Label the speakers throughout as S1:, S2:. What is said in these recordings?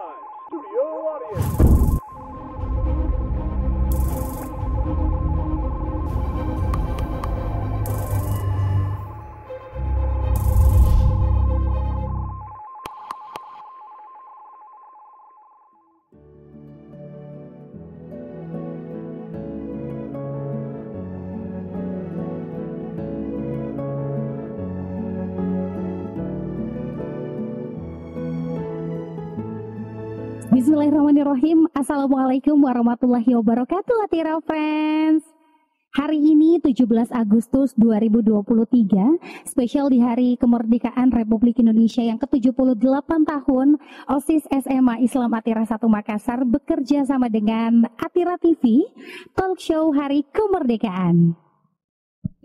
S1: Studio Audience.
S2: Bismillahirrahmanirrahim. Assalamualaikum warahmatullahi wabarakatuh, Atira Friends. Hari ini 17 Agustus 2023, spesial di Hari Kemerdekaan Republik Indonesia yang ke-78 tahun, OSIS SMA Islam Atira 1 Makassar bekerja sama dengan Atira TV, talk show Hari Kemerdekaan.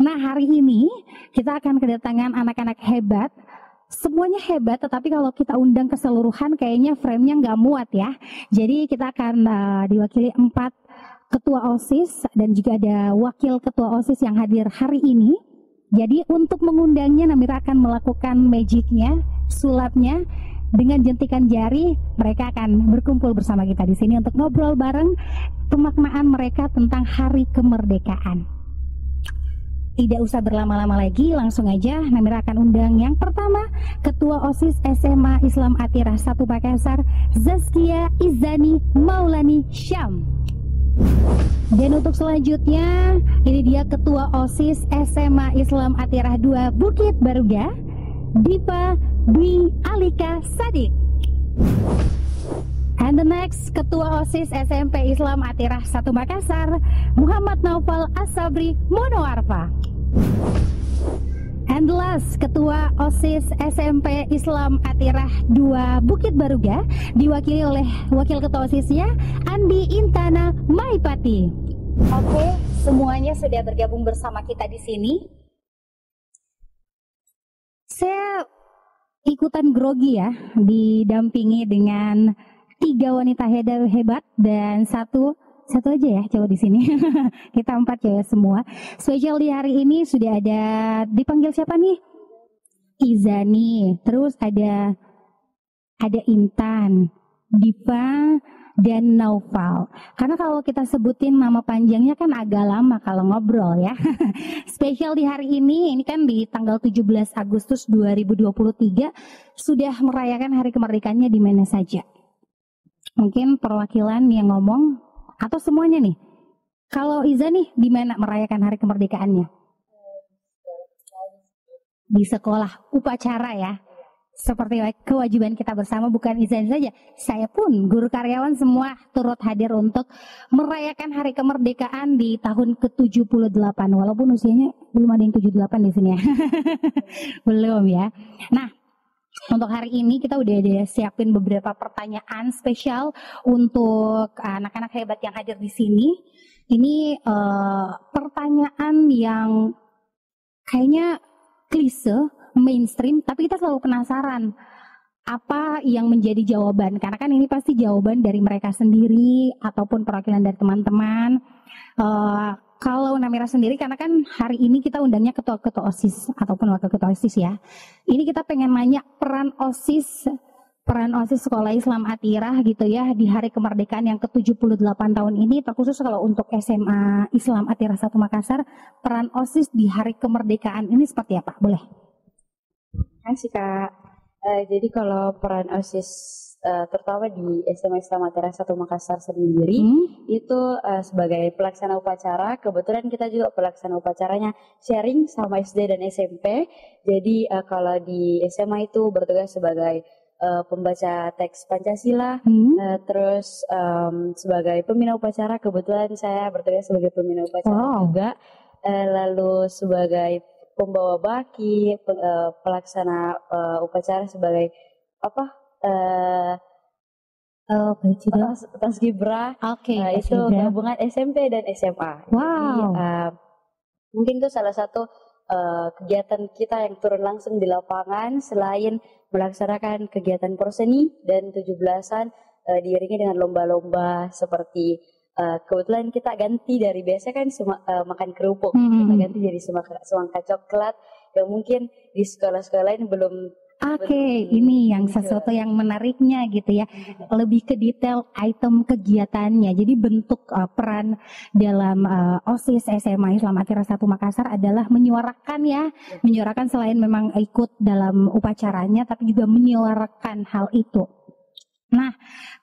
S2: Nah, hari ini kita akan kedatangan anak-anak hebat. Semuanya hebat, tetapi kalau kita undang keseluruhan kayaknya frame-nya nggak muat ya. Jadi kita akan diwakili 4 ketua OSIS dan juga ada wakil ketua OSIS yang hadir hari ini. Jadi untuk mengundangnya Namira akan melakukan magicnya, sulapnya. Dengan jentikan jari mereka akan berkumpul bersama kita di sini untuk ngobrol bareng pemaknaan mereka tentang Hari Kemerdekaan. Tidak usah berlama-lama lagi, langsung aja Namira akan undang yang pertama, Ketua OSIS SMA Islam Atira 1 Makassar, Zaskia Izani Maulani Syam. Dan untuk selanjutnya, ini dia Ketua OSIS SMA Islam Atira 2 Bukit Baruga, Diva Dwi Alika Sadik. And the next, Ketua OSIS SMP Islam Atira 1 Makassar, Muhammad Naufal Asabri Monoarfa. And the last, Ketua OSIS SMP Islam Atira 2 Bukit Baruga, diwakili oleh Wakil Ketua OSISnya, Andi Intana Maipati. Oke, semuanya sudah bergabung bersama kita di sini. Saya ikutan grogi ya, didampingi dengan 3 wanita hebat dan satu aja ya cowok di sini. Kita 4 cewek semua. Spesial di hari ini sudah ada, dipanggil siapa nih? Izani. Terus ada Intan, Diva, dan Naufal. Karena kalau kita sebutin nama panjangnya kan agak lama kalau ngobrol ya. Spesial di hari ini kan di tanggal 17 Agustus 2023 sudah merayakan Hari Kemerdekaannya di mana saja. Mungkin perwakilan yang ngomong atau semuanya nih. Kalau Iza nih di mana merayakan Hari Kemerdekaannya? Di sekolah, upacara ya. Seperti kewajiban kita bersama, bukan Iza saja. Saya pun guru karyawan semua turut hadir untuk merayakan Hari Kemerdekaan di tahun ke-78. Walaupun usianya belum ada yang 78 di sini ya. Belum ya. Nah, untuk hari ini kita udah ada siapin beberapa pertanyaan spesial untuk anak-anak hebat yang hadir di sini. Ini pertanyaan yang kayaknya klise, mainstream, tapi kita selalu penasaran apa yang menjadi jawaban. Karena kan ini pasti jawaban dari mereka sendiri ataupun perwakilan dari teman-teman. Kalau Namira sendiri, karena kan hari ini kita undangnya ketua-ketua OSIS ataupun wakil ketua OSIS ya. Ini kita pengen nanya peran OSIS Sekolah Islam Atira gitu ya di Hari Kemerdekaan yang ke-78 tahun ini, terkhusus kalau untuk SMA Islam Atira 1 Makassar, peran OSIS di Hari Kemerdekaan ini seperti apa? Boleh?
S3: Kasih Kak. Jadi kalau peran OSIS terutama di SMA Islam Atira 1 Makassar sendiri itu sebagai pelaksana upacara. Kebetulan kita juga pelaksana upacaranya sharing sama SD dan SMP. Jadi kalau di SMA itu bertugas sebagai pembaca teks Pancasila, terus sebagai pembina upacara. Kebetulan saya bertugas sebagai pembina upacara juga, lalu sebagai pembawa baki, pelaksana upacara sebagai Paskibra. Itu gabungan SMP dan SMA. Jadi mungkin itu salah satu kegiatan kita yang turun langsung di lapangan selain melaksanakan kegiatan proseni dan 17-an diiringi dengan lomba-lomba seperti kebetulan kita ganti dari biasa kan makan kerupuk, kita ganti jadi semangka coklat yang mungkin di sekolah-sekolah lain belum
S2: Oke, ini yang sesuatu yang menariknya gitu ya. Lebih ke detail item kegiatannya. Jadi bentuk peran dalam OSIS SMA Islam Atira 1 Makassar adalah menyuarakan ya, menyuarakan selain memang ikut dalam upacaranya, tapi juga menyuarakan hal itu. Nah,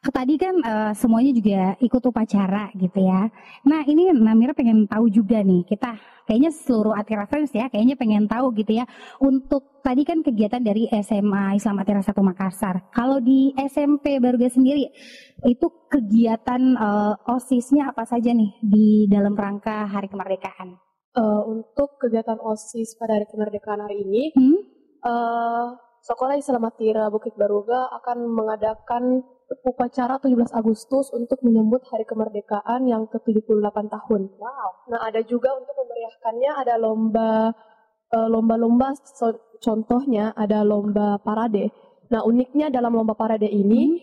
S2: tadi kan semuanya juga ikut upacara gitu ya. Nah, ini Namira pengen tahu juga nih, kita kayaknya seluruh Atira Friends ya, kayaknya pengen tahu gitu ya. Untuk tadi kan kegiatan dari SMA Islam Atira 1 Makassar. Kalau di SMP Baruga sendiri, itu kegiatan OSIS-nya apa saja nih di dalam rangka Hari Kemerdekaan?
S4: Untuk kegiatan OSIS pada Hari Kemerdekaan hari ini, Sekolah Islam Atira Bukit Baruga akan mengadakan upacara 17 Agustus untuk menyambut Hari Kemerdekaan yang ke-78 tahun. Wow. Nah, ada juga untuk memeriahkannya ada lomba-lomba, contohnya ada lomba parade. Nah, uniknya dalam lomba parade ini,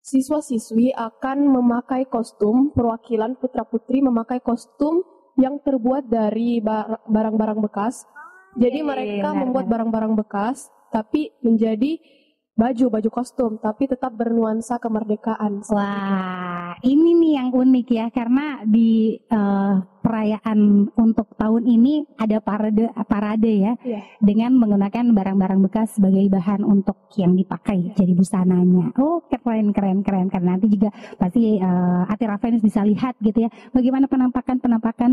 S4: siswa-siswi akan memakai kostum, perwakilan putra-putri memakai kostum yang terbuat dari barang-barang bekas. Jadi mereka membuat barang-barang bekas tapi menjadi baju kostum, tapi tetap bernuansa kemerdekaan.
S2: Wah, ini nih yang unik ya, karena di perayaan untuk tahun ini ada parade ya, dengan menggunakan barang-barang bekas sebagai bahan untuk yang dipakai jadi busananya. Oh, keren. Nanti juga pasti Atira Fans bisa lihat gitu ya, bagaimana penampakan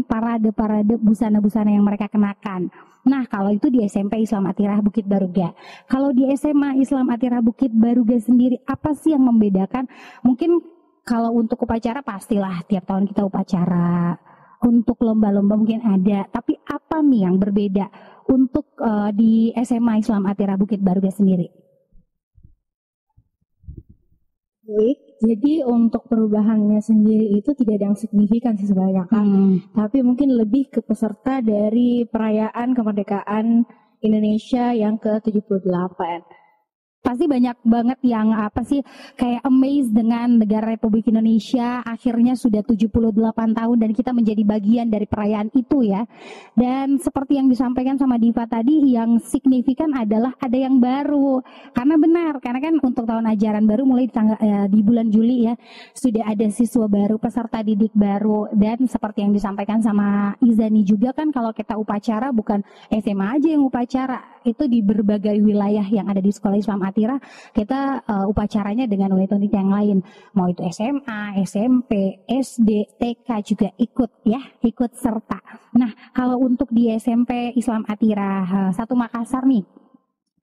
S2: parade busana-busana yang mereka kenakan. Nah, kalau itu di SMP Islam Atira Bukit Baruga. Kalau di SMA Islam Atira Bukit Baruga sendiri, apa sih yang membedakan? Mungkin kalau untuk upacara pastilah tiap tahun kita upacara. Untuk lomba-lomba mungkin ada. Tapi apa nih yang berbeda untuk di SMA Islam Atira Bukit Baruga sendiri?
S5: Baik, jadi untuk perubahannya sendiri itu tidak ada yang signifikan sih sebenarnya Kak. Tapi mungkin lebih ke peserta dari perayaan kemerdekaan Indonesia yang ke-78.
S2: Pasti banyak banget yang kayak amazed dengan negara Republik Indonesia akhirnya sudah 78 tahun dan kita menjadi bagian dari perayaan itu ya. Dan seperti yang disampaikan sama Diva tadi, yang signifikan adalah ada yang baru. Karena benar, karena kan untuk tahun ajaran baru mulai di bulan Juli ya, sudah ada siswa baru, peserta didik baru. Dan seperti yang disampaikan sama Izani juga kan, kalau kita upacara bukan SMA aja yang upacara, itu di berbagai wilayah yang ada di Sekolah Islam Atira, kita upacaranya dengan unit-unit yang lain. Mau itu SMA, SMP, SD, TK juga ikut serta. Nah, kalau untuk di SMP Islam Atira 1 Makassar nih,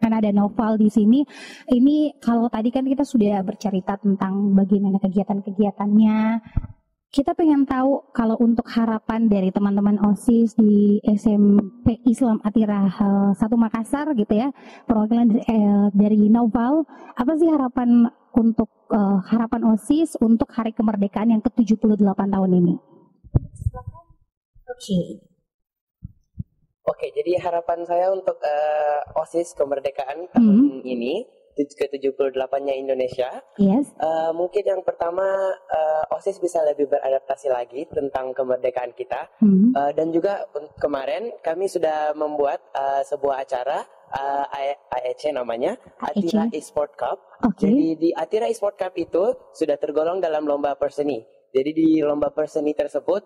S2: kan ada Noval di sini. Ini kalau tadi kan kita sudah bercerita tentang bagaimana kegiatan-kegiatannya. Kita pengen tahu kalau untuk harapan dari teman-teman OSIS di SMP Islam Atira 1 Makassar gitu ya, perwakilan dari Noval, apa sih harapan untuk harapan OSIS untuk Hari Kemerdekaan yang ke-78 tahun ini?
S6: Oke, jadi harapan saya untuk OSIS kemerdekaan tahun ini ke-78-nya Indonesia.
S2: Yes.
S6: Mungkin yang pertama OSIS bisa lebih beradaptasi lagi tentang kemerdekaan kita. Dan juga kemarin kami sudah membuat sebuah acara AEC namanya, Atira Esport Cup. Jadi di Atira Esport Cup itu sudah tergolong dalam lomba perseni. Jadi di lomba perseni tersebut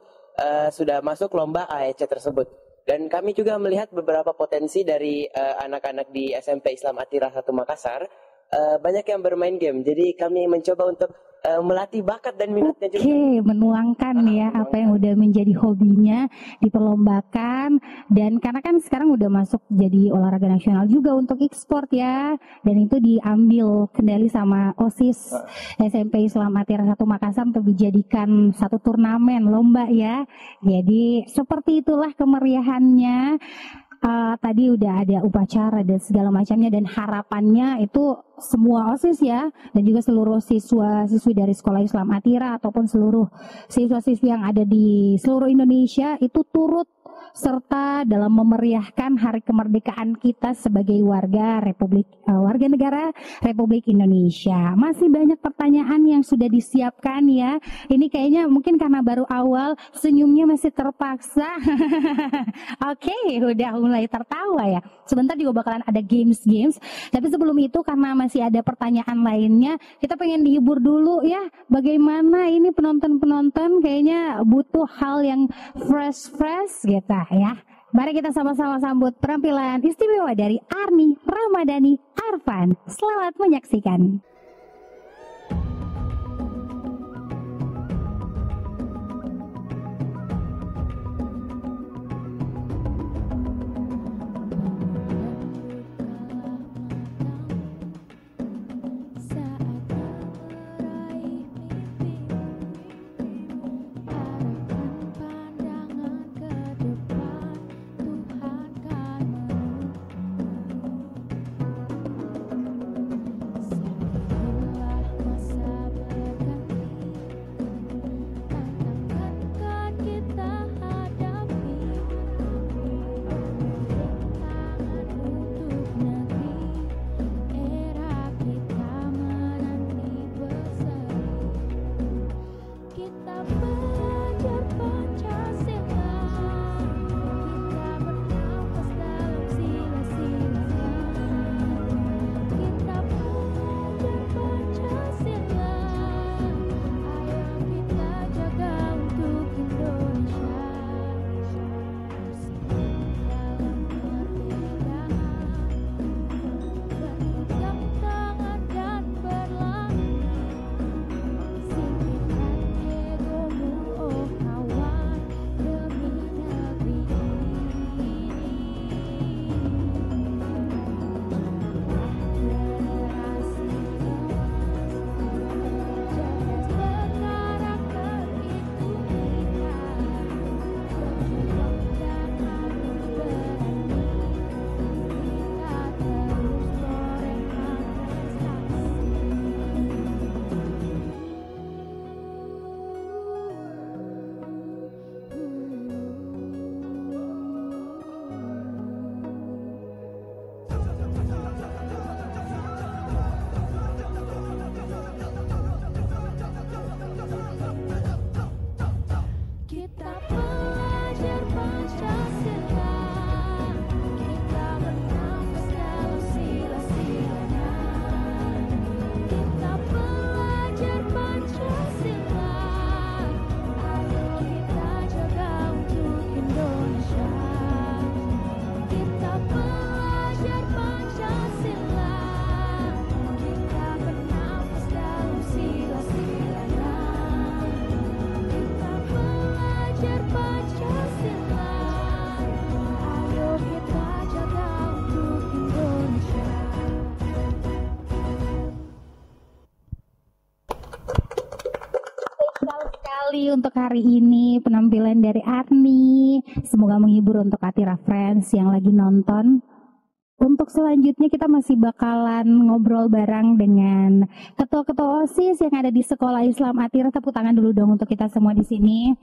S6: sudah masuk lomba AEC tersebut. Dan kami juga melihat beberapa potensi dari anak-anak di SMP Islam Atira 1 Makassar. Banyak yang bermain game. Jadi kami mencoba untuk melatih bakat dan minatnya juga.
S2: Menuangkan ya apa yang udah menjadi hobinya diperlombakan. Dan karena kan sekarang udah masuk jadi olahraga nasional juga untuk ekspor ya. Dan itu diambil kendali sama OSIS SMP Islam Atira 1 Makassar untuk dijadikan satu turnamen lomba ya. Jadi seperti itulah kemeriahannya. Tadi udah ada upacara dan segala macamnya, dan harapannya itu semua OSIS ya, dan juga seluruh siswa-siswi dari Sekolah Islam Atira ataupun seluruh siswa-siswi yang ada di seluruh Indonesia itu turut serta dalam memeriahkan hari kemerdekaan kita sebagai warga negara Republik Indonesia. Masih banyak pertanyaan yang sudah disiapkan ya. Ini kayaknya mungkin karena baru awal, senyumnya masih terpaksa. Oke, udah mulai tertawa ya. Sebentar juga bakalan ada games. Tapi sebelum itu karena masih ada pertanyaan lainnya, kita pengen dihibur dulu ya. Bagaimana ini penonton-penonton kayaknya butuh hal yang fresh gitu ya. Mari kita sama-sama sambut penampilan istimewa dari Arni Ramadhani Arfan. Selamat menyaksikan. Untuk hari ini penampilan dari Arni, semoga menghibur untuk Atira Friends yang lagi nonton. Untuk selanjutnya kita masih bakalan ngobrol bareng dengan ketua-ketua OSIS yang ada di Sekolah Islam Atira. Tepuk tangan dulu dong untuk kita semua di sini.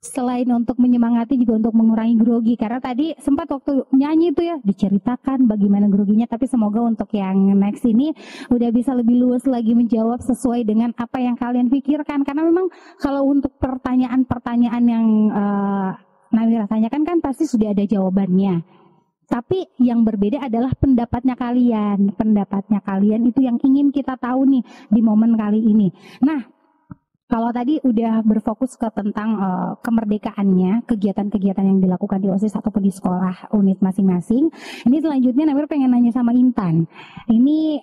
S2: Selain untuk menyemangati juga untuk mengurangi grogi, karena tadi sempat waktu nyanyi itu ya diceritakan bagaimana groginya, tapi semoga untuk yang next ini udah bisa lebih luas lagi menjawab sesuai dengan apa yang kalian pikirkan, karena memang kalau untuk pertanyaan-pertanyaan yang Nawira tanyakan kan pasti sudah ada jawabannya, tapi yang berbeda adalah pendapatnya kalian itu yang ingin kita tahu nih di momen kali ini. Nah, kalau tadi udah berfokus ke tentang kemerdekaannya, kegiatan-kegiatan yang dilakukan di OSIS ataupun di sekolah unit masing-masing. Ini selanjutnya Nawir pengen nanya sama Intan. Ini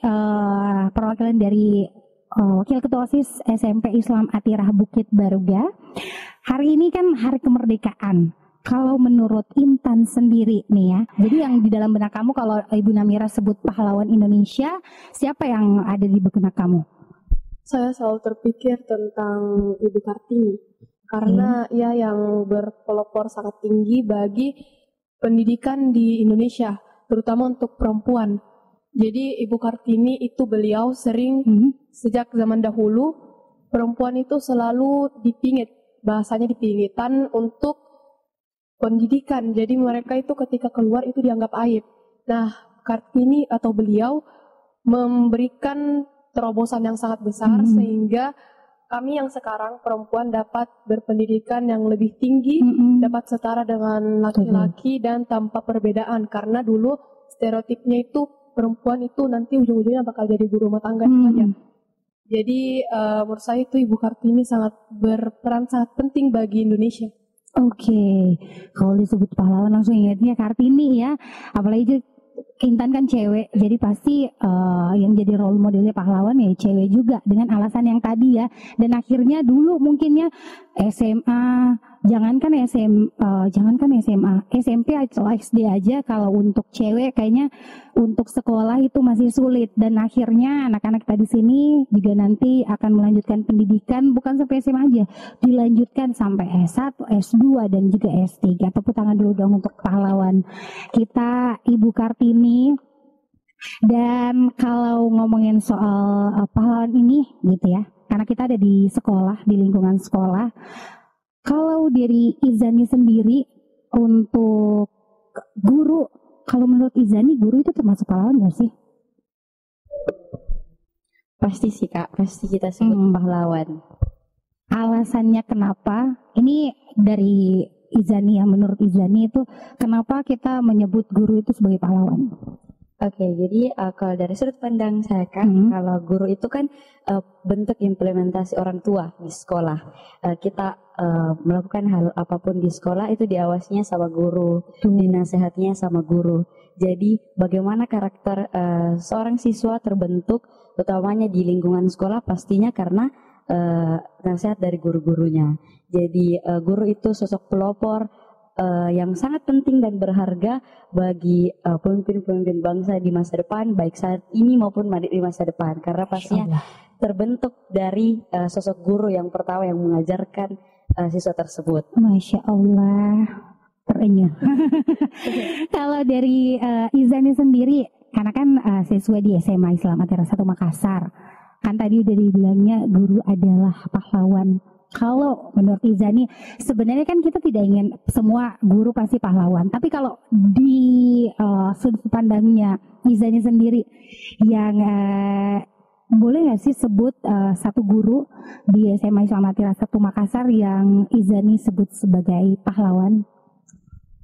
S2: perwakilan dari Wakil Ketua OSIS SMP Islam Atirah Bukit Baruga. Hari ini kan hari kemerdekaan. Kalau menurut Intan sendiri nih ya, jadi yang di dalam benak kamu kalau Ibu Namira sebut pahlawan Indonesia, siapa yang ada di benak kamu?
S4: Saya selalu terpikir tentang Ibu Kartini karena ia yang berpelopor sangat tinggi bagi pendidikan di Indonesia, terutama untuk perempuan. Jadi Ibu Kartini itu beliau sering sejak zaman dahulu perempuan itu selalu dipingit, bahasanya dipingitan untuk pendidikan. Jadi mereka itu ketika keluar itu dianggap aib. Nah, Kartini atau beliau memberikan terobosan yang sangat besar sehingga kami yang sekarang perempuan dapat berpendidikan yang lebih tinggi, dapat setara dengan laki-laki dan tanpa perbedaan. Karena dulu stereotipnya itu perempuan itu nanti ujung-ujungnya bakal jadi ibu rumah tangga saja. Jadi menurut saya itu Ibu Kartini sangat berperan sangat penting bagi Indonesia.
S2: Oke, kalau disebut pahlawan langsung ingatnya Kartini ya, apalagi Intan kan cewek, jadi pasti yang jadi role modelnya pahlawan ya cewek juga dengan alasan yang tadi ya. Dan akhirnya dulu mungkinnya SMA, jangankan SMA, SMP atau SD aja kalau untuk cewek kayaknya untuk sekolah itu masih sulit. Dan akhirnya anak-anak kita di sini juga nanti akan melanjutkan pendidikan bukan sampai SMA aja, dilanjutkan sampai S1, S2 dan juga S3. Tepuk tangan dulu dong untuk pahlawan kita Ibu Kartini. Dan kalau ngomongin soal pahlawan ini gitu ya, karena kita ada di sekolah, di lingkungan sekolah. Kalau dari Izani sendiri untuk guru, kalau menurut Izani guru itu termasuk pahlawan nggak sih?
S3: Pasti sih Kak, pasti kita sebut pahlawan.
S2: Alasannya kenapa? Ini dari Izani ya, menurut Izani itu kenapa kita menyebut guru itu sebagai pahlawan?
S3: Oke, jadi kalau dari sudut pandang saya Kak, kalau guru itu kan bentuk implementasi orang tua di sekolah. Kita melakukan hal apapun di sekolah itu diawasinya sama guru, dinasehatinya sama guru. Jadi bagaimana karakter seorang siswa terbentuk, utamanya di lingkungan sekolah pastinya karena nasihat dari guru-gurunya. Jadi guru itu sosok pelopor yang sangat penting dan berharga bagi pemimpin-pemimpin bangsa di masa depan, baik saat ini maupun di masa depan, karena pastinya terbentuk dari sosok guru yang pertama yang mengajarkan siswa tersebut.
S2: Masya Allah, terenyuh. Kalau dari Izani sendiri, karena kan siswa di SMA Islam Atira 1 Makassar, kan tadi udah dibilangnya guru adalah pahlawan. Kalau menurut Izani, sebenarnya kan kita tidak ingin semua guru pasti pahlawan. Tapi kalau di sudut pandangnya Izani sendiri, yang boleh nggak sih sebut satu guru di SMA Islam Atira 1 Makassar yang Izani sebut sebagai pahlawan?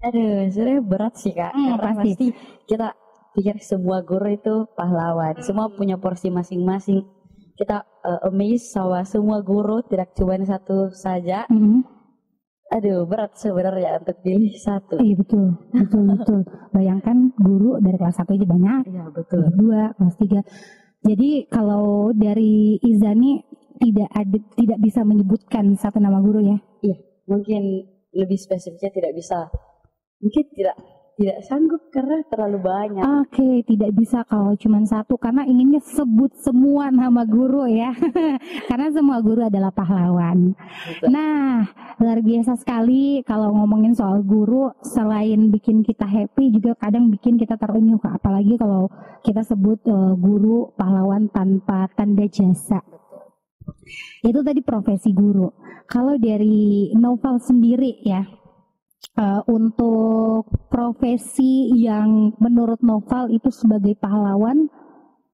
S3: Aduh, sebenarnya berat sih Kak. Karena pasti kita pikir semua guru itu pahlawan. Semua punya porsi masing-masing. Kita amazed sama semua guru, tidak cuma satu saja. Aduh, berat sebenarnya untuk pilih satu.
S2: Iya betul. Bayangkan guru dari kelas 1 aja banyak.
S3: Iya betul.
S2: Kelas 2, kelas 3. Jadi kalau dari Izani tidak bisa menyebutkan satu nama guru ya?
S3: Iya, mungkin lebih spesifiknya tidak bisa. Mungkin tidak sanggup karena terlalu banyak.
S2: Oke, tidak bisa kalau cuma satu karena inginnya sebut semua nama guru ya. Karena semua guru adalah pahlawan. Betul. Nah, luar biasa sekali kalau ngomongin soal guru, selain bikin kita happy juga kadang bikin kita terenyuh, apalagi kalau kita sebut guru pahlawan tanpa tanda jasa. Itu tadi profesi guru. Kalau dari Noval sendiri ya, untuk profesi yang menurut Noval itu sebagai pahlawan,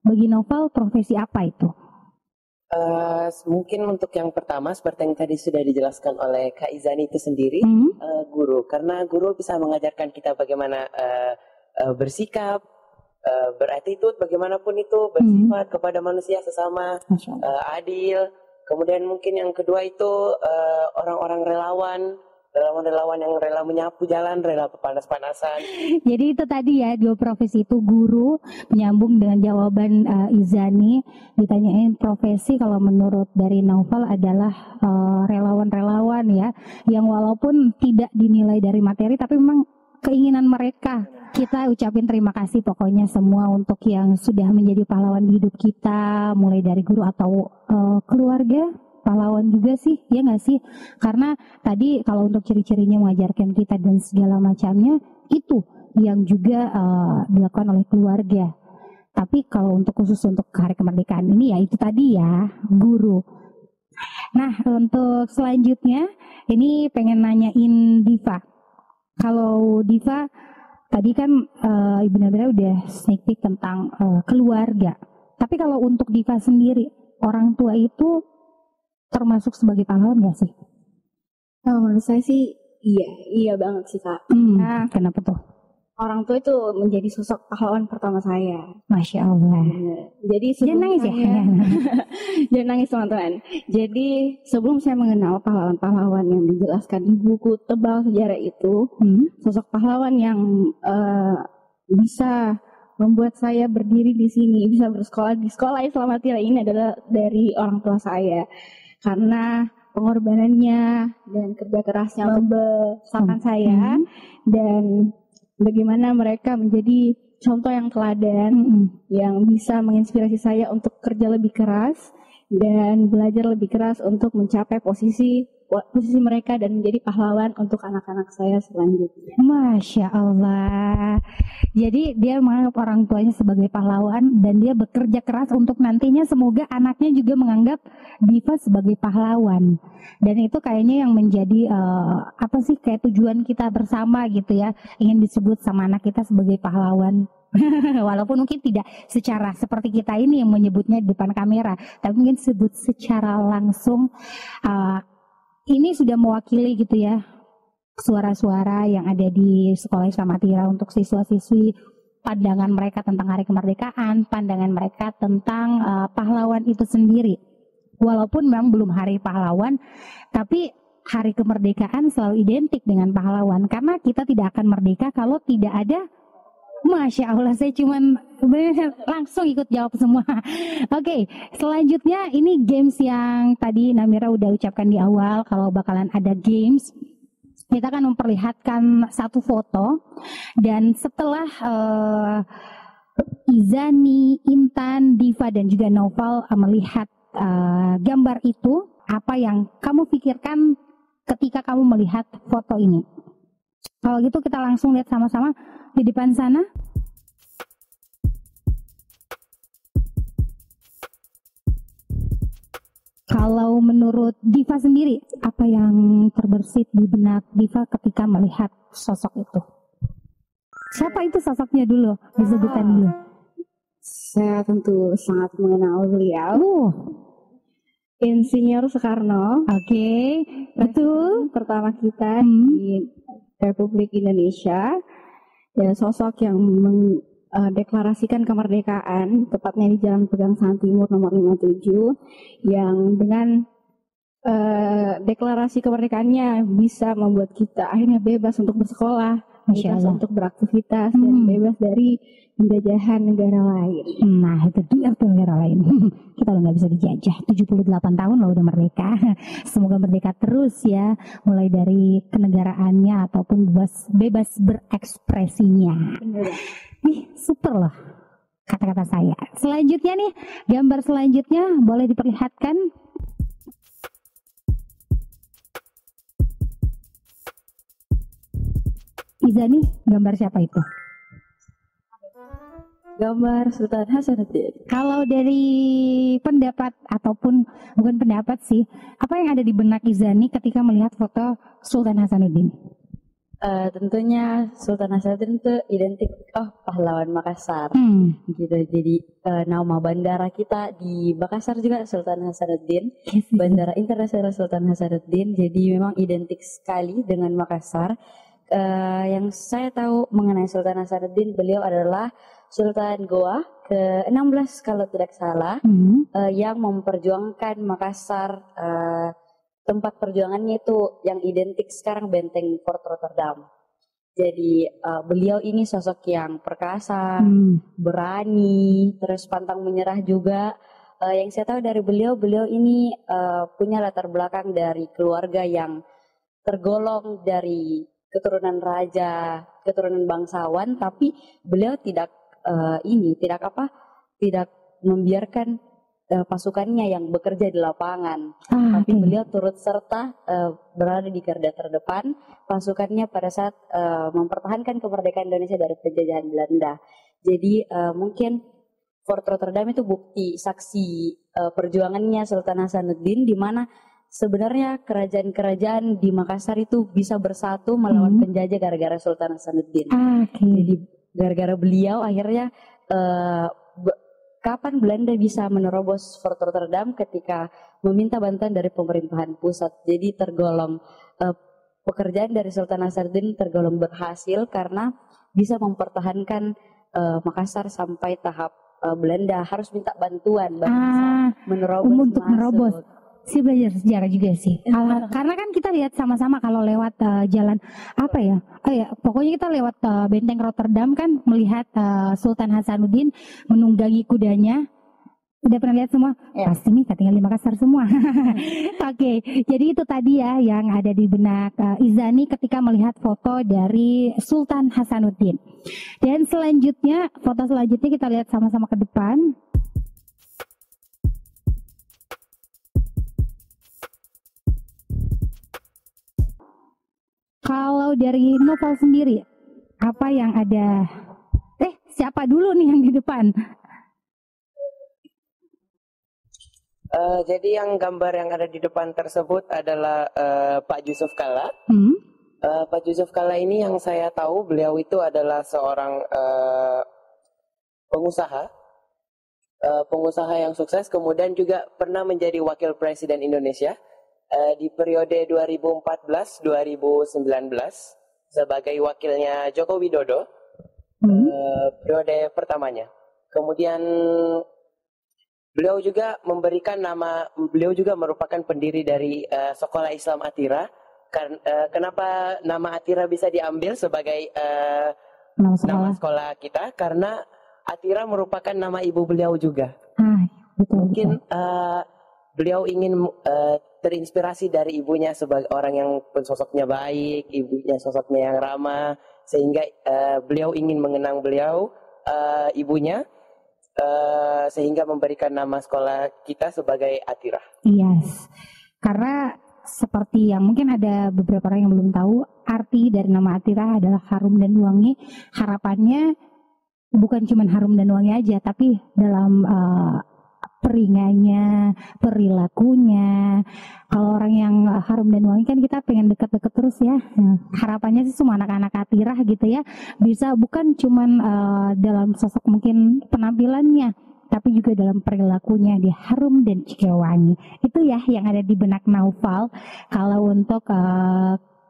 S2: bagi Noval profesi apa itu?
S6: Mungkin untuk yang pertama seperti yang tadi sudah dijelaskan oleh Kak Izani itu sendiri, guru. Karena guru bisa mengajarkan kita bagaimana bersikap, berattitude, bagaimanapun itu, bersifat kepada manusia sesama, adil. Kemudian mungkin yang kedua itu orang-orang relawan yang rela menyapu jalan, rela panas-panasan.
S2: Jadi itu tadi ya, dua profesi itu guru, menyambung dengan jawaban Izani. Ditanyain profesi kalau menurut dari Noval adalah relawan-relawan ya, yang walaupun tidak dinilai dari materi tapi memang keinginan mereka. Kita ucapin terima kasih pokoknya semua untuk yang sudah menjadi pahlawan di hidup kita, mulai dari guru atau keluarga. Pahlawan juga sih, ya nggak sih? Karena tadi kalau untuk ciri-cirinya mengajarkan kita dan segala macamnya, itu yang juga dilakukan oleh keluarga. Tapi kalau untuk khusus untuk hari kemerdekaan ini ya itu tadi ya, guru. Nah, untuk selanjutnya ini pengen nanyain Diva. Kalau Diva tadi kan Ibu Nabila udah sneak peek tentang keluarga. Tapi kalau untuk Diva sendiri, orang tua itu termasuk sebagai pahlawan nggak sih?
S5: Menurut saya sih iya banget sih Kak.
S2: Nah, kenapa tuh?
S5: Orang tua itu menjadi sosok pahlawan pertama saya.
S2: Masya Allah.
S5: Jadi
S2: Jangan nangis ya.
S5: Jangan nangis teman-teman. Jadi sebelum saya mengenal pahlawan-pahlawan yang dijelaskan di buku tebal sejarah itu, sosok pahlawan yang bisa membuat saya berdiri di sini, bisa bersekolah di sekolah Islam Atira ini adalah dari orang tua saya. Karena pengorbanannya dan kerja kerasnya untuk membesarkan saya dan bagaimana mereka menjadi contoh yang teladan yang bisa menginspirasi saya untuk kerja lebih keras dan belajar lebih keras untuk mencapai posisi mereka dan menjadi pahlawan untuk anak-anak saya selanjutnya.
S2: Masya Allah. Jadi dia menganggap orang tuanya sebagai pahlawan dan dia bekerja keras untuk nantinya semoga anaknya juga menganggap Diva sebagai pahlawan. Dan itu kayaknya yang menjadi apa sih kayak tujuan kita bersama gitu ya, ingin disebut sama anak kita sebagai pahlawan. Walaupun mungkin tidak secara seperti kita ini yang menyebutnya di depan kamera, tapi mungkin sebut secara langsung. Ini sudah mewakili gitu ya suara-suara yang ada di Sekolah Islam Atira untuk siswa-siswi, pandangan mereka tentang hari kemerdekaan, pandangan mereka tentang pahlawan itu sendiri. Walaupun memang belum hari pahlawan, tapi hari kemerdekaan selalu identik dengan pahlawan karena kita tidak akan merdeka kalau tidak ada. Masya Allah, saya cuman langsung ikut jawab semua. Oke, selanjutnya ini games yang tadi Namira udah ucapkan di awal kalau bakalan ada games. Kita akan memperlihatkan satu foto dan setelah Izani, Intan, Diva dan juga Noval melihat gambar itu, apa yang kamu pikirkan ketika kamu melihat foto ini? Kalau gitu kita langsung lihat sama-sama di depan sana. Kalau menurut Diva sendiri, apa yang terbersit di benak Diva ketika melihat sosok itu? Siapa itu sosoknya dulu? Disebutkan dulu.
S5: Saya tentu sangat mengenal beliau. Insinyur Soekarno.
S2: Oke, betul.
S5: Pertama kita di Republik Indonesia. Ya, sosok yang mendeklarasikan kemerdekaan, tepatnya di Jalan Pegangsaan Timur nomor 57, yang dengan deklarasi kemerdekaannya bisa membuat kita akhirnya bebas untuk bersekolah, bebas untuk beraktivitas, dan bebas dari penjajahan negara lain.
S2: Nah, itu dia tuh negara lain. Kita udah nggak bisa dijajah. 78 tahun loh udah merdeka. Semoga merdeka terus ya, mulai dari kenegaraannya ataupun bebas berekspresinya. Nih, super loh kata-kata saya. Selanjutnya nih, gambar selanjutnya boleh diperlihatkan. Izani, gambar siapa itu?
S3: Gambar Sultan Hasanuddin.
S2: Kalau dari pendapat ataupun bukan pendapat sih, apa yang ada di benak Izani ketika melihat foto Sultan Hasanuddin?
S3: Tentunya Sultan Hasanuddin itu identik pahlawan Makassar, gitu. Jadi nama bandara kita di Makassar juga Sultan Hasanuddin, Bandara Internasional Sultan Hasanuddin. Jadi memang identik sekali dengan Makassar. Yang saya tahu mengenai Sultan Hasanuddin, beliau adalah Sultan Goa ke-16 kalau tidak salah, yang memperjuangkan Makassar. Tempat perjuangannya itu yang identik sekarang Benteng Fort Rotterdam. Jadi beliau ini sosok yang perkasa, berani, terus pantang menyerah juga. Yang saya tahu dari beliau ini punya latar belakang dari keluarga yang tergolong dari keturunan raja, keturunan bangsawan, tapi beliau tidak membiarkan pasukannya yang bekerja di lapangan, tapi beliau turut serta berada di garda terdepan pasukannya pada saat mempertahankan kemerdekaan Indonesia dari penjajahan Belanda. Jadi mungkin Fort Rotterdam itu bukti saksi perjuangannya Sultan Hasanuddin, di mana sebenarnya kerajaan-kerajaan di Makassar itu bisa bersatu melawan penjajah gara-gara Sultan Hasanuddin. Jadi gara-gara beliau akhirnya kapan Belanda bisa menerobos Fort Rotterdam ketika meminta bantuan dari pemerintahan pusat. Jadi tergolong pekerjaan dari Sultan Hasanuddin tergolong berhasil karena bisa mempertahankan Makassar sampai tahap Belanda harus minta bantuan baru bisa menerobos
S2: untuk menerobos. Si belajar sejarah juga sih. Karena kan kita lihat sama-sama kalau lewat jalan apa ya? Pokoknya kita lewat benteng Rotterdam kan melihat Sultan Hasanuddin menunggangi kudanya. Udah pernah lihat semua? Ya. Pasti nih tinggal di Makassar semua. Oke, jadi itu tadi ya yang ada di benak Izani ketika melihat foto dari Sultan Hasanuddin. Dan selanjutnya, foto selanjutnya kita lihat sama-sama ke depan. Kalau dari Novel sendiri, apa yang ada? Siapa dulu nih yang di depan?
S6: Jadi yang gambar yang ada di depan tersebut adalah Pak Yusuf Kalla. Pak Yusuf Kalla ini yang saya tahu beliau itu adalah seorang pengusaha yang sukses, kemudian juga pernah menjadi wakil presiden Indonesia di periode 2014-2019 sebagai wakilnya Joko Widodo, periode pertamanya. Kemudian beliau juga merupakan pendiri dari Sekolah Islam Atira. Kenapa nama Atira bisa diambil sebagai nama sekolah kita? Karena Atira merupakan nama ibu beliau juga. Mungkin beliau ingin terinspirasi dari ibunya sebagai orang yang sosoknya baik, ibunya sosoknya yang ramah, sehingga beliau ingin mengenang ibunya, sehingga memberikan nama sekolah kita sebagai Atira.
S2: Yes, karena seperti yang mungkin ada beberapa orang yang belum tahu, arti dari nama Atira adalah harum dan wangi. Harapannya bukan cuma harum dan wangi aja, tapi dalam peringannya, perilakunya. Kalau orang yang harum dan wangi kan kita pengen deket-deket terus ya. Harapannya sih semua anak-anak Atira gitu ya, bisa bukan cuman dalam sosok mungkin penampilannya, tapi juga dalam perilakunya dia harum dan juga wangi. Itu ya yang ada di benak Naufal kalau untuk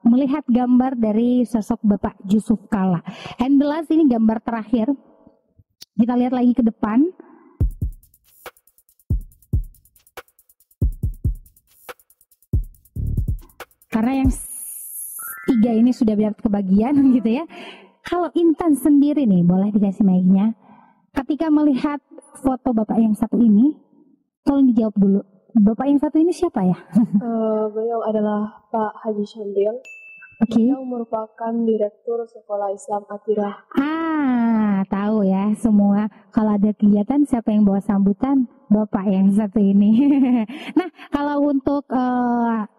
S2: melihat gambar dari sosok Bapak Yusuf Kalla. And the last ini gambar terakhir. Kita lihat lagi ke depan. Karena yang tiga ini sudah dapat kebagian gitu ya. Kalau Intan sendiri nih, boleh dikasih mic-nya. Ketika melihat foto Bapak yang satu ini, tolong dijawab dulu. Bapak yang satu ini siapa ya?
S4: Beliau adalah Pak Haji Syamril. Beliau merupakan Direktur Sekolah Islam Atira.
S2: Tahu ya semua. Kalau ada kegiatan siapa yang bawa sambutan? Bapak yang satu ini. Nah, kalau untuk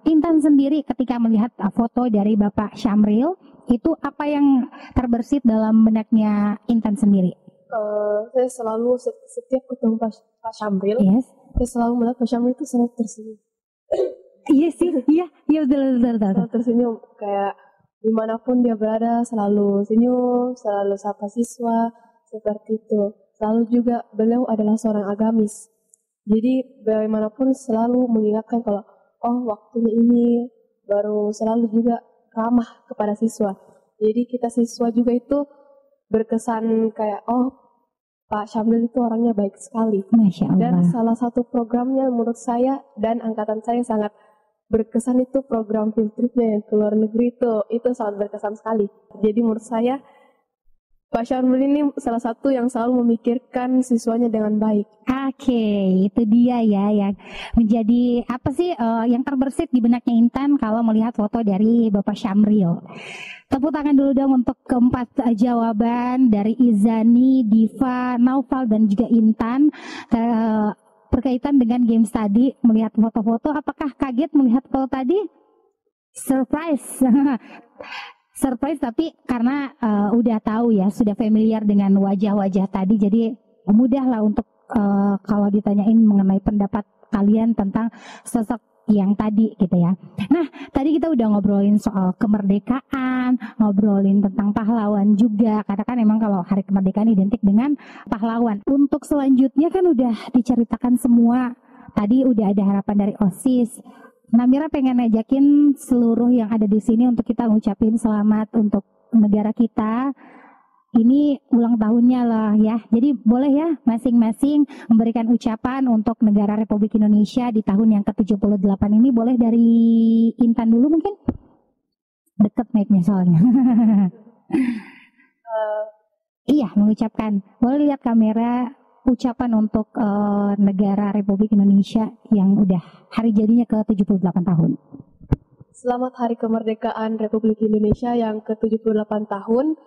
S2: Intan sendiri ketika melihat foto dari Bapak Syamril, itu apa yang terbersit dalam benaknya Intan sendiri?
S4: Saya selalu setiap ketemu Pak Syamril, saya selalu melihat Pak Syamril itu selalu tersenyum.
S2: Iya sih, iya betul.
S4: Selalu tersenyum, kayak dimanapun dia berada selalu senyum, selalu sapa siswa, seperti itu. Selalu juga beliau adalah seorang agamis. Jadi bagaimanapun selalu mengingatkan kalau waktunya ini, baru selalu juga ramah kepada siswa. Jadi kita siswa juga itu berkesan kayak Pak Syamril itu orangnya baik sekali.
S2: Masya Allah.
S4: Dan salah satu programnya menurut saya dan angkatan saya sangat berkesan itu program field tripnya yang ke luar negeri itu sangat berkesan sekali. Jadi menurut saya Pak Syamril ini salah satu yang selalu memikirkan siswanya dengan baik.
S2: Oke, itu dia ya yang menjadi apa sih yang terbersit di benaknya Intan kalau melihat foto dari Bapak Syamril. Tepuk tangan dulu dong untuk keempat jawaban dari Izani, Diva, Naufal dan juga Intan berkaitan dengan games tadi. Melihat foto-foto, apakah kaget melihat foto tadi? Surprise. Surprise, tapi karena udah tahu ya, sudah familiar dengan wajah-wajah tadi, jadi mudah lah untuk kalau ditanyain mengenai pendapat kalian tentang sosok yang tadi gitu ya. Nah, tadi kita udah ngobrolin soal kemerdekaan, ngobrolin tentang pahlawan juga. Karena kan emang kalau hari kemerdekaan identik dengan pahlawan. Untuk selanjutnya kan udah diceritakan semua. Tadi udah ada harapan dari OSIS. Namira pengen ngajakin seluruh yang ada di sini untuk kita ngucapin selamat untuk negara kita. Ini ulang tahunnya lah ya. Jadi boleh ya masing-masing memberikan ucapan untuk negara Republik Indonesia di tahun yang ke-78 ini. Boleh dari Intan dulu mungkin? Deket mic-nya soalnya. Iya, mengucapkan. Boleh lihat kamera ucapan untuk negara Republik Indonesia yang udah hari jadinya ke-78 tahun.
S4: Selamat Hari Kemerdekaan Republik Indonesia yang ke-78 tahun.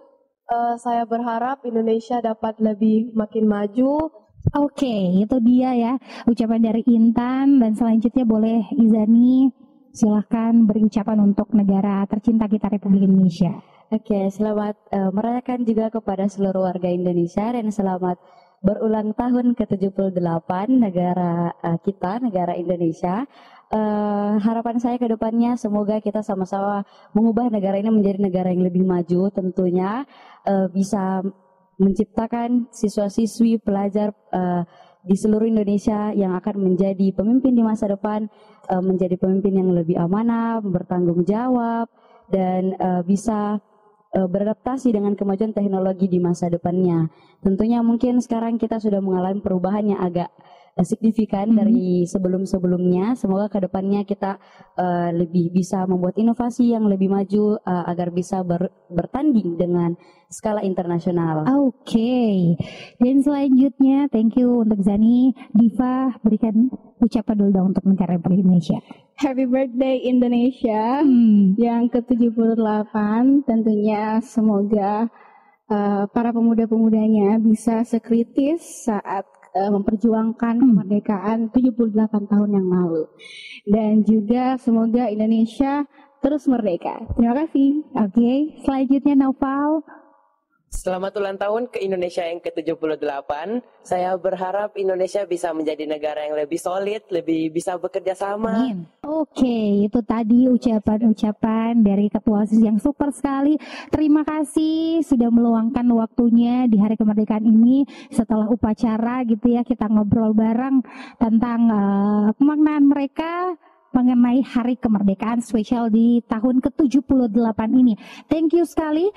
S4: Saya berharap Indonesia dapat lebih makin maju.
S2: Oke, itu dia ya ucapan dari Intan. Dan selanjutnya boleh Izani silahkan beri ucapan untuk negara tercinta kita Republik Indonesia.
S3: Oke, selamat merayakan juga kepada seluruh warga Indonesia dan selamat berulang tahun ke-78 negara kita, negara Indonesia. Harapan saya ke depannya semoga kita sama-sama mengubah negara ini menjadi negara yang lebih maju, tentunya bisa menciptakan siswa-siswi pelajar di seluruh Indonesia yang akan menjadi pemimpin di masa depan, menjadi pemimpin yang lebih amanah, bertanggung jawab, dan bisa beradaptasi dengan kemajuan teknologi di masa depannya. Tentunya mungkin sekarang kita sudah mengalami perubahan yang agak signifikan dari sebelum-sebelumnya. Semoga ke depannya kita lebih bisa membuat inovasi yang lebih maju agar bisa bertanding dengan skala internasional.
S2: Oke. Dan selanjutnya thank you untuk Zani. Diva berikan ucapan dulu dong untuk negara Republik Indonesia.
S5: Happy birthday Indonesia yang ke-78. Tentunya semoga para pemuda-pemudanya bisa sekritis saat memperjuangkan kemerdekaan 78 tahun yang lalu. Dan juga semoga Indonesia terus merdeka. Terima kasih.
S2: Oke, selanjutnya Naufal.
S6: Selamat ulang tahun ke Indonesia yang ke-78. Saya berharap Indonesia bisa menjadi negara yang lebih solid, lebih bisa bekerja sama.
S2: Amin. Oke, itu tadi ucapan-ucapan dari Ketua OSIS yang super sekali. Terima kasih sudah meluangkan waktunya di hari kemerdekaan ini. Setelah upacara gitu ya, kita ngobrol bareng tentang pemaknaan mereka mengenai hari kemerdekaan spesial di tahun ke-78 ini. Thank you sekali.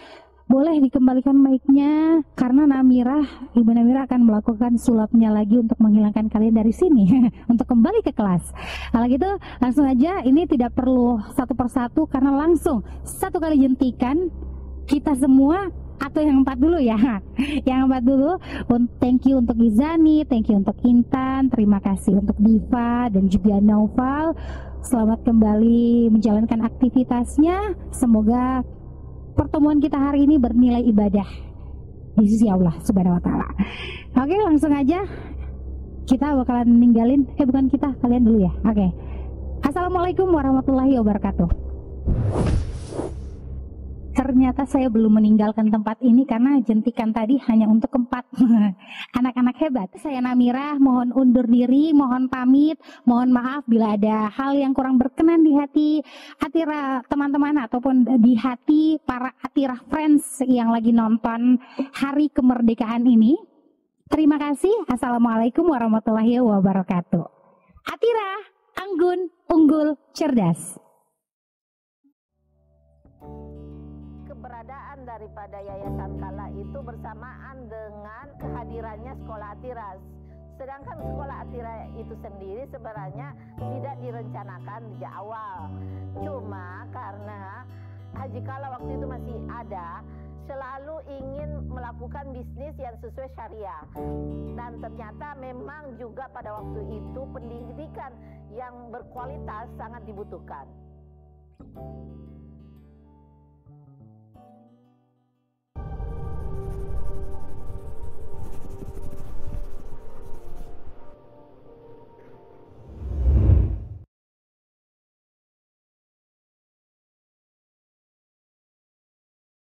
S2: Boleh dikembalikan mic-nya karena Ibu Namira akan melakukan sulapnya lagi untuk menghilangkan kalian dari sini untuk kembali ke kelas. Kalau gitu langsung aja, ini tidak perlu satu persatu karena langsung satu kali jentikan kita semua, atau yang 4 dulu ya. Yang 4 dulu. Thank you untuk Izani, thank you untuk Intan, terima kasih untuk Diva dan juga Naufal. Selamat kembali menjalankan aktivitasnya. Semoga pertemuan kita hari ini bernilai ibadah di sisi Allah Subhanahu wa taala. Oke, langsung aja kita bakalan ninggalin bukan kita, kalian dulu ya. Oke. Assalamualaikum warahmatullahi wabarakatuh. Ternyata saya belum meninggalkan tempat ini karena jentikan tadi hanya untuk 4 anak-anak hebat. Saya Namira, mohon undur diri, mohon pamit, mohon maaf bila ada hal yang kurang berkenan di hati Atira teman-teman ataupun di hati para Atira friends yang lagi nonton hari kemerdekaan ini. Terima kasih. Assalamualaikum warahmatullahi wabarakatuh. Atira, anggun, unggul, cerdas.
S7: Keberadaan daripada Yayasan Kala itu bersamaan dengan kehadirannya Sekolah Atiras. Sedangkan Sekolah Atira itu sendiri sebenarnya tidak direncanakan sejak awal. Cuma karena Haji Kala waktu itu masih ada, selalu ingin melakukan bisnis yang sesuai syariah. Dan ternyata memang juga pada waktu itu pendidikan yang berkualitas sangat dibutuhkan.